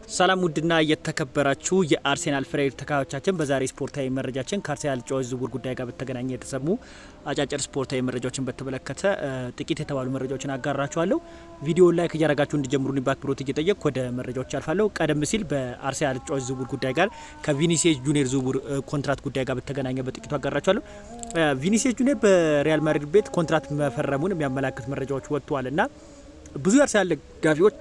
ሰላም ውድና የተከበራችሁ የአርሴናል ፍሬር ተካዮቻችን በዛሬ ስፖርታዊ መረጃችን ከአርሴናል ጨዋታ ዝውውር ጉዳይ ጋር በተገናኘ የተሰሙ አጫጭር ስፖርታዊ መረጃዎችን በተመለከተ ጥቂት የተባሉ መረጃዎችን አጋራችኋለሁ። ቪዲዮ ላይክ እያደረጋችሁ እንዲጀምሩን በአክብሮት እየጠየቅኩ ወደ መረጃዎች አልፋለሁ። ቀደም ሲል በአርሴናል ጨዋታ ዝውውር ጉዳይ ጋር ከቪኒሲየስ ጁኒየር ዝውውር ኮንትራት ጉዳይ ጋር በተገናኘ በጥቂቱ አጋራችኋለሁ። ቪኒሲየስ ጁኒየር በሪያል ማድሪድ ቤት ኮንትራት መፈረሙን የሚያመላክት መረጃዎች ወጥተዋልና ብዙ የአርሴናል ደጋፊዎች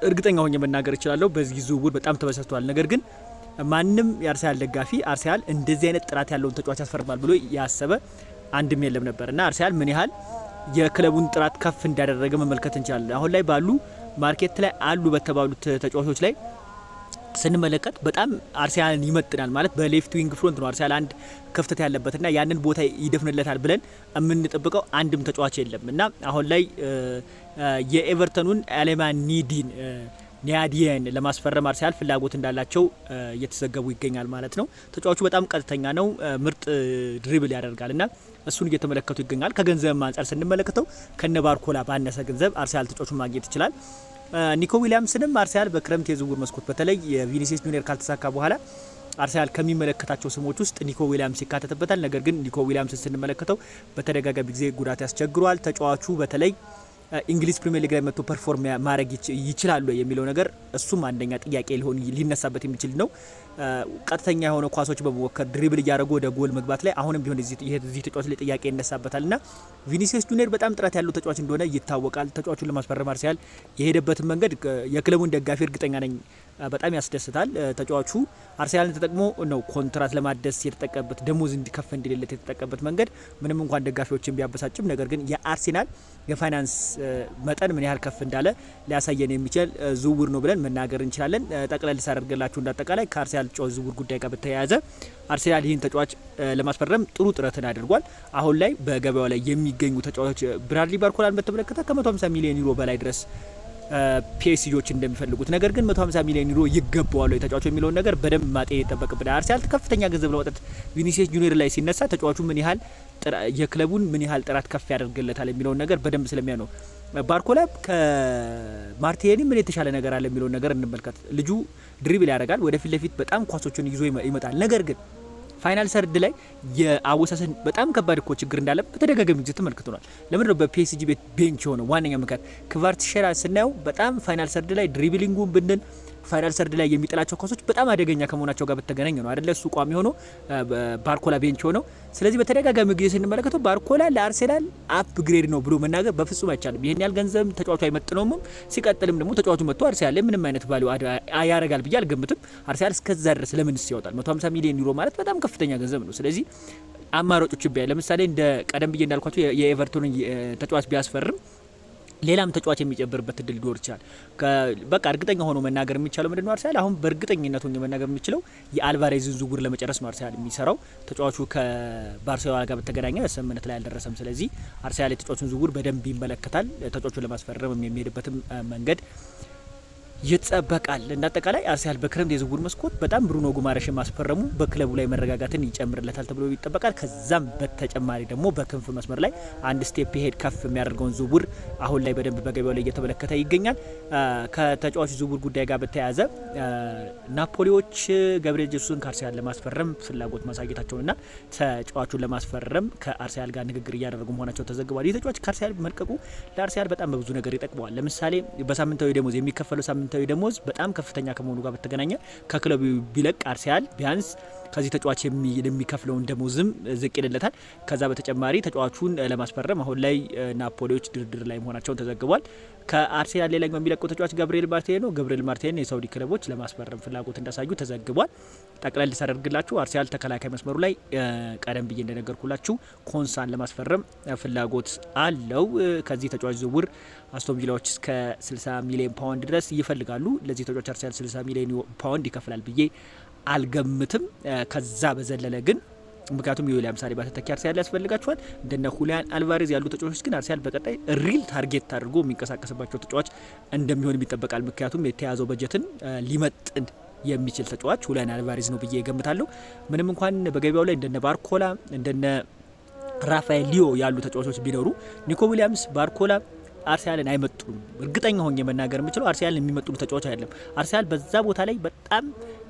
እርግጠኛ ሆኜ መናገር እችላለሁ በዚህ ዝውውር በጣም ተበሳጭተዋል። ነገር ግን ማንንም የአርሰናል ደጋፊ አርሰናል እንደዚህ አይነት ጥራት ያለውን ተጫዋች ያስፈርማል ብሎ ያሰበ አንድም የለም ነበርና አርሰናል ምን ያህል የክለቡን ጥራት ከፍ እንዳደረገ መመልከት እንችላለን። አሁን ላይ ባሉ ማርኬት ላይ አሉ በተባሉት ተጫዋቾች ላይ ስንመለከት በጣም አርሰናልን ይመጥናል ማለት በሌፍት ዊንግ ፍሮንት ነው አርሰናል አንድ ክፍተት ያለበትና ያንን ቦታ ይደፍንለታል ብለን የምንጠብቀው አንድም ተጫዋች የለም እና አሁን ላይ የኤቨርተኑን አሌማኒዲን ኒያዲየን ለማስፈረም አርሰናል ፍላጎት እንዳላቸው እየተዘገቡ ይገኛል ማለት ነው። ተጫዋቹ በጣም ቀጥተኛ ነው፣ ምርጥ ድሪብል ያደርጋልና እሱን እየተመለከቱ ይገኛል። ከገንዘብ አንጻር ስንመለከተው ከነባርኮላ ባነሰ ገንዘብ አርሰናል ተጫዋቹን ማግኘት ይችላል። ኒኮ ዊሊያምስንም አርሰናል በክረምት የዝውውር መስኮት በተለይ የቪኒሲየስ ጁኒየር ካልተሳካ በኋላ አርሰናል ከሚመለከታቸው ስሞች ውስጥ ኒኮ ዊሊያምስ ይካተትበታል። ነገር ግን ኒኮ ዊሊያምስ ስንመለከተው በተደጋጋሚ ጊዜ ጉዳት ያስቸግሯል። ተጫዋቹ በተለይ እንግሊዝ ፕሪሚየር ሊግ ላይ መጥቶ ፐርፎርም ማድረግ ይችላሉ የሚለው ነገር እሱም አንደኛ ጥያቄ ሊነሳበት የሚችል ነው። ቀጥተኛ የሆነ ኳሶች በመወከር ድሪብል እያደረጉ ወደ ጎል መግባት ላይ አሁንም ቢሆን እዚህ ተጫዋች ላይ ጥያቄ ይነሳበታልና ቪኒሲየስ ጁኒየር በጣም ጥራት ያለው ተጫዋች እንደሆነ ይታወቃል። ተጫዋቹን ለማስፈረም አርሰናል የሄደበትን መንገድ የክለቡን ደጋፊ እርግጠኛ ነኝ በጣም ያስደስታል። ተጫዋቹ አርሰናልን ተጠቅሞ ነው ኮንትራት ለማደስ የተጠቀመበት ደሞዝ እንዲከፍ እንዲልለት የተጠቀመበት መንገድ ምንም እንኳን ደጋፊዎችን ቢያበሳጭም ነገር ግን የአርሰናል የፋይናንስ መጠን ምን ያህል ከፍ እንዳለ ሊያሳየን የሚችል ዝውውር ነው ብለን መናገር እንችላለን። ጠቅለል ሳደርግላችሁ እንዳጠቃላይ ከአርሰናል ጨዋታ ዝውውር ጉዳይ ጋር በተያያዘ አርሰናል ይህን ተጫዋች ለማስፈረም ጥሩ ጥረትን አድርጓል። አሁን ላይ በገበያው ላይ የሚገኙ ተጫዋቾች ብራድሊ ባርኮላን በተመለከተ ከ150 ሚሊዮን ዩሮ በላይ ድረስ ፒኤስጂዎች እንደሚፈልጉት ነገር ግን 150 ሚሊዮን ዩሮ ይገባዋል የተጫዋቹ የሚለውን ነገር በደንብ ማጤን ይጠበቅብናል። አርሰናል ከፍተኛ ገንዘብ ለማውጣት ቪኒሲየስ ጁኒየር ላይ ሲነሳ ተጫዋቹ ምን ያህል የክለቡን ምን ያህል ጥራት ከፍ ያደርግለታል የሚለውን ነገር በደንብ ስለሚያ ነው። ባርኮላ ከማርቲኔሊ ምን የተሻለ ነገር አለ የሚለውን ነገር እንመልከት። ልጁ ድሪብል ያደርጋል፣ ወደፊት ለፊት በጣም ኳሶችን ይዞ ይመጣል። ነገር ግን ፋይናል ሰርድ ላይ የአወሳሰን በጣም ከባድ እኮ ችግር እንዳለ በተደጋጋሚ ጊዜ ተመልክተናል። ለምን ነው በፒኤስጂ ቤት ቤንች ሆነ ዋነኛ ምክንያት ክቫርትሸራ ስናየው በጣም ፋይናል ሰርድ ላይ ድሪብሊንጉን ብንል ፋይናል ሰርድ ላይ የሚጥላቸው ኳሶች በጣም አደገኛ ከመሆናቸው ጋር በተገናኘ ነው አይደለ እሱ ቋሚ ሆኖ ባርኮላ ቤንች ሆኖ። ስለዚህ በተደጋጋሚ ጊዜ ስንመለከተው ባርኮላ ለአርሰናል አፕግሬድ ነው ብሎ መናገር በፍጹም አይቻልም። ይሄን ያህል ገንዘብ ተጫዋቹ አይመጥነውም። ሲቀጥልም ደግሞ ተጫዋቹ መጥቶ አርሰናል ላይ ምንም አይነት ቫልዩ ያደርጋል ብዬ አልገምትም። አርሰናል እስከዛ ድረስ ለምንስ ያወጣል? 150 ሚሊዮን ዩሮ ማለት በጣም ከፍተኛ ገንዘብ ነው። ስለዚህ አማራጮች ቢያይ ለምሳሌ እንደ ቀደም ብዬ እንዳልኳቸው የኤቨርቶን ተጫዋች ቢያስፈርም ሌላም ተጫዋች የሚጨብርበት እድል ሊኖር ይችላል። በቃ እርግጠኛ ሆኖ መናገር የሚቻለው ምንድነው አርሰናል አሁን በእርግጠኝነት ሆኖ መናገር የሚችለው የአልቫሬዝን ዝውውር ለመጨረስ ነው አርሰናል የሚሰራው። ተጫዋቹ ከባርሴሎና ጋር በተገናኘ ስምምነት ላይ አልደረሰም። ስለዚህ አርሰናል የተጫዋቹን ዝውውር በደንብ ይመለከታል። ተጫዋቹን ለማስፈረም የሚሄድበትም መንገድ ይጠበቃል። እንዳጠቃላይ አርሰናል በክረምት የዝውውር መስኮት በጣም ብሩኖ ጉማሬሽን ማስፈረሙ በክለቡ ላይ መረጋጋትን ይጨምርለታል ተብሎ ይጠበቃል። ከዛም በተጨማሪ ደግሞ በክንፍ መስመር ላይ አንድ ስቴፕ ሄድ ከፍ የሚያደርገውን ዝውውር አሁን ላይ በደንብ በገበያው ላይ እየተመለከተ ይገኛል። ከተጫዋቹ ዝውውር ጉዳይ ጋር በተያያዘ ናፖሊዎች ገብርኤል ጄሱስን ከአርሰናል ለማስፈረም ፍላጎት ማሳየታቸውንና ተጫዋቹን ለማስፈረም ከአርሰናል ጋር ንግግር እያደረጉ መሆናቸው ተዘግቧል። ይህ ተጫዋች ከአርሰናል መልቀቁ ለአርሰናል በጣም በብዙ ነገር ይጠቅመዋል። ለምሳሌ በሳምንታዊ ደሞዝ የሚከፈለው ሳምንታዊ ደሞዝ በጣም ከፍተኛ ከመሆኑ ጋር በተገናኘ ከክለቡ ቢለቅ አርሰናል ቢያንስ ከዚህ ተጫዋች የሚከፍለውን ደሞዝም ዝቅ ይልለታል። ከዛ በተጨማሪ ተጫዋቹን ለማስፈረም አሁን ላይ ናፖሊዎች ድርድር ላይ መሆናቸውን ተዘግቧል። ከአርሰናል ሌላኛው የሚለቀው ተጫዋች ገብርኤል ማርቲኔሊ ነው። ገብርኤል ማርቲኔሊ የሳውዲ ክለቦች ለማስፈረም ፍላጎት እንዳሳዩ ተዘግቧል። ጠቅለል ሳደርግላችሁ አርሰናል ተከላካይ መስመሩ ላይ ቀደም ብዬ እንደነገርኩላችሁ ኮንሳን ለማስፈረም ፍላጎት አለው። ከዚህ ተጫዋች ዝውውር አስቶን ቪላዎች እስከ 60 ሚሊዮን ፓውንድ ድረስ ይፈልጋሉ። ለዚህ ተጫዋች አርሰናል 60 ሚሊዮን ፓውንድ ይከፍላል ብዬ አልገምትም። ከዛ በዘለለ ግን ምክንያቱም የዊሊያም ሳሊባ ተተኪ አርሰናል ያስፈልጋቸዋል። እንደነ ሁሊያን አልቫሬዝ ያሉ ተጫዋቾች ግን አርሰናል በቀጣይ ሪል ታርጌት አድርጎ የሚንቀሳቀስባቸው ተጫዋች እንደሚሆን ይጠበቃል። ምክንያቱም የተያዘው በጀትን ሊመጥን የሚችል ተጫዋች ሁሊያን አልቫሬዝ ነው ብዬ እገምታለሁ። ምንም እንኳን በገበያው ላይ እንደነ ባርኮላ እንደነ ራፋኤል ሊዮ ያሉ ተጫዋቾች ቢኖሩ ኒኮ ዊሊያምስ፣ ባርኮላ አርሰናልን አይመጡም። እርግጠኛ ሆኜ መናገር የምችለው አርሰናልን የሚመጥኑ ተጫዋች አይደለም። አርሰናል በዛ ቦታ ላይ በጣም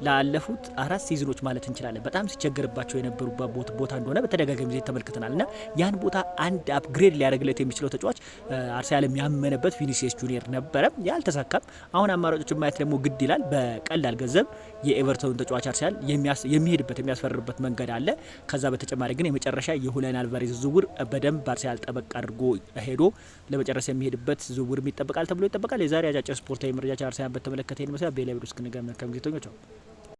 ላለፉት 4 ሲዝኖች ማለት እንችላለን በጣም ሲቸገርባቸው የነበሩበት ቦታ እንደሆነ በተደጋጋሚ ጊዜ ተመልክተናልና ያን ቦታ አንድ አፕግሬድ ሊያደርግለት የሚችለው ተጫዋች አርሰናል የሚያመነበት ቪኒሲየስ ጁኒየር ነበረ። ያልተሳካም። አሁን አማራጮችን ማየት ደግሞ ግድ ይላል። በቀላል ገንዘብ የኤቨርተን ተጫዋች አርሰናል የሚሄድበት የሚያስፈርርበት መንገድ አለ። ከዛ በተጨማሪ ግን የመጨረሻ የሁሊያን አልቫሬዝ ዝውውር በደንብ አርሰናል ጠበቅ አድርጎ ሄዶ ለመጨረሻ የሚሄድበት ዝውውር ይጠበቃል ተብሎ ይጠበቃል። የዛሬ አጫጭር ስፖርታዊ መረጃችን አርሰናል በተመለከተ ይመስላል። በሌላ ቪዲዮ እስክንገናኝ መልካም ጊዜ።